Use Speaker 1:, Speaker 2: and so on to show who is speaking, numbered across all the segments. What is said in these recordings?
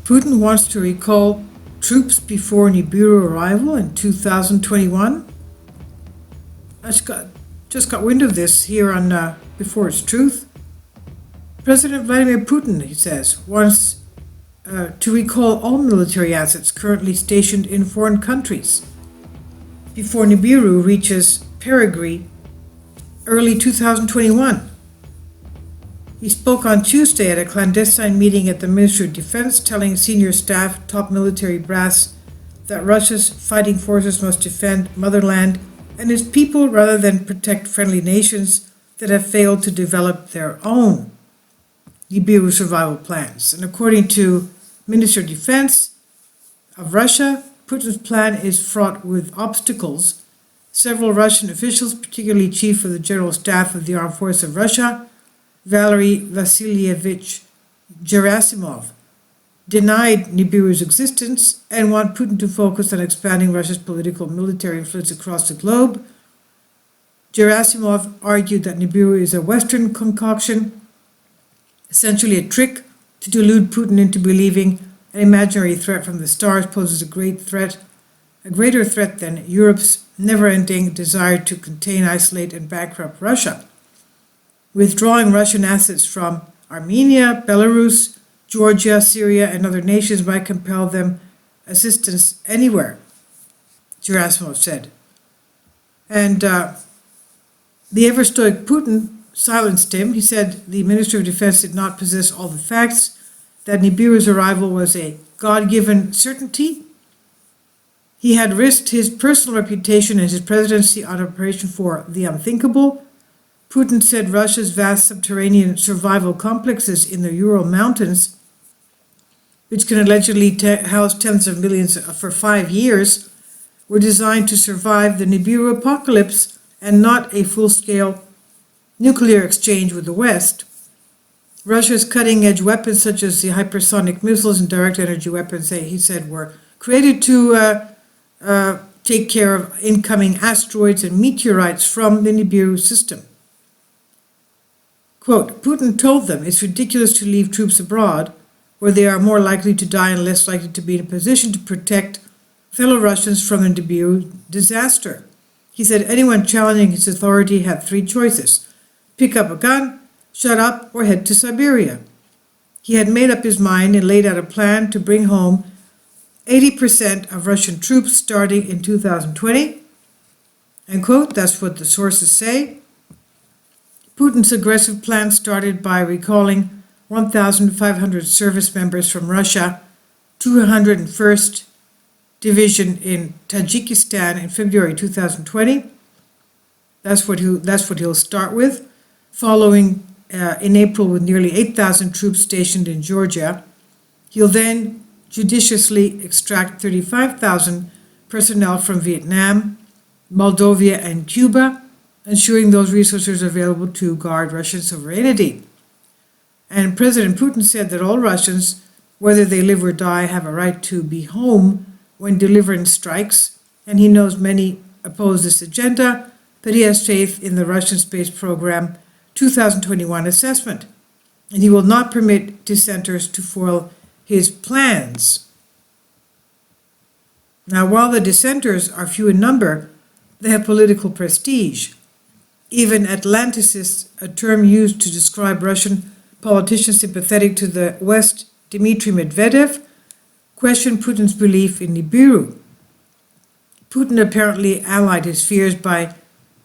Speaker 1: Putin wants to recall troops before Nibiru arrival in 2021. I just got wind of this here on Before It's Truth. President Vladimir Putin, he says, wants to recall all military assets currently stationed in foreign countries before Nibiru reaches Paraguay early 2021. He spoke on Tuesday at a clandestine meeting at the Ministry of Defense, telling senior staff, top military brass, that Russia's fighting forces must defend motherland and its people rather than protect friendly nations that have failed to develop their own Nibiru survival plans. And according to Minister of Defense of Russia, Putin's plan is fraught with obstacles. Several Russian officials, particularly Chief of the General Staff of the Armed Forces of Russia, Valery Vasilyevich Gerasimov, denied Nibiru's existence and want Putin to focus on expanding Russia's political and military influence across the globe. Gerasimov argued that Nibiru is a Western concoction, essentially a trick to delude Putin into believing an imaginary threat from the stars poses a greater threat than Europe's never-ending desire to contain, isolate, and bankrupt Russia. Withdrawing Russian assets from Armenia, Belarus, Georgia, Syria, and other nations might compel them assistance anywhere, Gerasimov said. And the ever-stoic Putin silenced him. He said the Minister of Defense did not possess all the facts, that Nibiru's arrival was a God-given certainty. He had risked his personal reputation and his presidency on operation for the unthinkable. Putin said Russia's vast subterranean survival complexes in the Ural Mountains, which can allegedly house tens of millions for 5 years, were designed to survive the Nibiru apocalypse and not a full-scale nuclear exchange with the West. Russia's cutting-edge weapons, such as the hypersonic missiles and direct energy weapons, he said, were created to take care of incoming asteroids and meteorites from the Nibiru system. Quote, Putin told them it's ridiculous to leave troops abroad, where they are more likely to die and less likely to be in a position to protect fellow Russians from the Nibiru disaster. He said anyone challenging his authority had 3 choices: pick up a gun, shut up, or head to Siberia. He had made up his mind and laid out a plan to bring home 80% of Russian troops starting in 2020. End quote, that's what the sources say. Putin's aggressive plan started by recalling 1,500 service members from Russia, 201st Division in Tajikistan in February 2020. That's what he'll start with, following in April with nearly 8,000 troops stationed in Georgia. He'll then judiciously extract 35,000 personnel from Vietnam, Moldova, and Cuba, ensuring those resources are available to guard Russian sovereignty. And President Putin said that all Russians, whether they live or die, have a right to be home when deliverance strikes, and he knows many oppose this agenda, but he has faith in the Russian space program 2021 assessment, and he will not permit dissenters to foil his plans. Now, while the dissenters are few in number, they have political prestige. Even Atlanticists, a term used to describe Russian politicians sympathetic to the West, Dmitry Medvedev, questioned Putin's belief in Nibiru. Putin apparently allied his fears by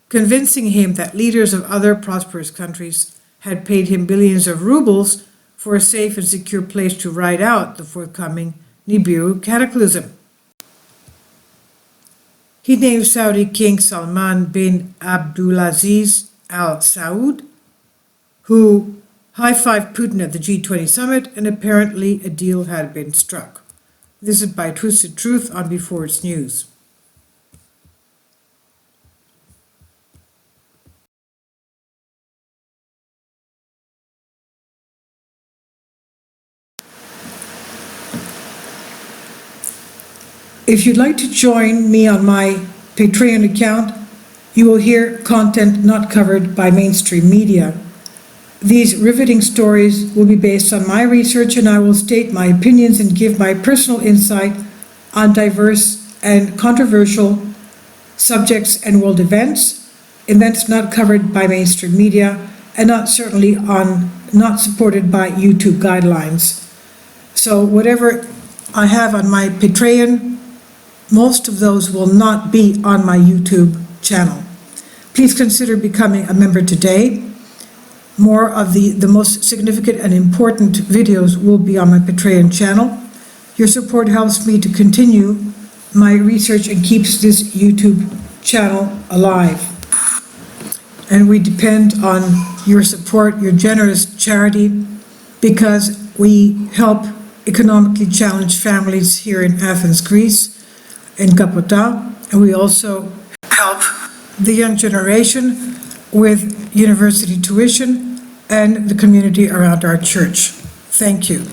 Speaker 1: convincing him that leaders of other prosperous countries had paid him billions of rubles for a safe and secure place to ride out the forthcoming Nibiru cataclysm. He named Saudi King Salman bin Abdulaziz Al Saud, who high-fived Putin at the G20 summit, and apparently a deal had been struck. This is by Twisted Truth on Before It's News. If you'd like to join me on my Patreon account, you will hear content not covered by mainstream media. These riveting stories will be based on my research, and I will state my opinions and give my personal insight on diverse and controversial subjects and world events not covered by mainstream media, and not supported by YouTube guidelines. So whatever I have on my Patreon, most of those will not be on my YouTube channel. Please consider becoming a member today. More of the most significant and important videos will be on my Patreon channel. Your support helps me to continue my research and keeps this YouTube channel alive. And we depend on your support, your generous charity, because we help economically challenged families here in Athens, Greece, in Kapota, and we also help the young generation with university tuition and the community around our church. Thank you.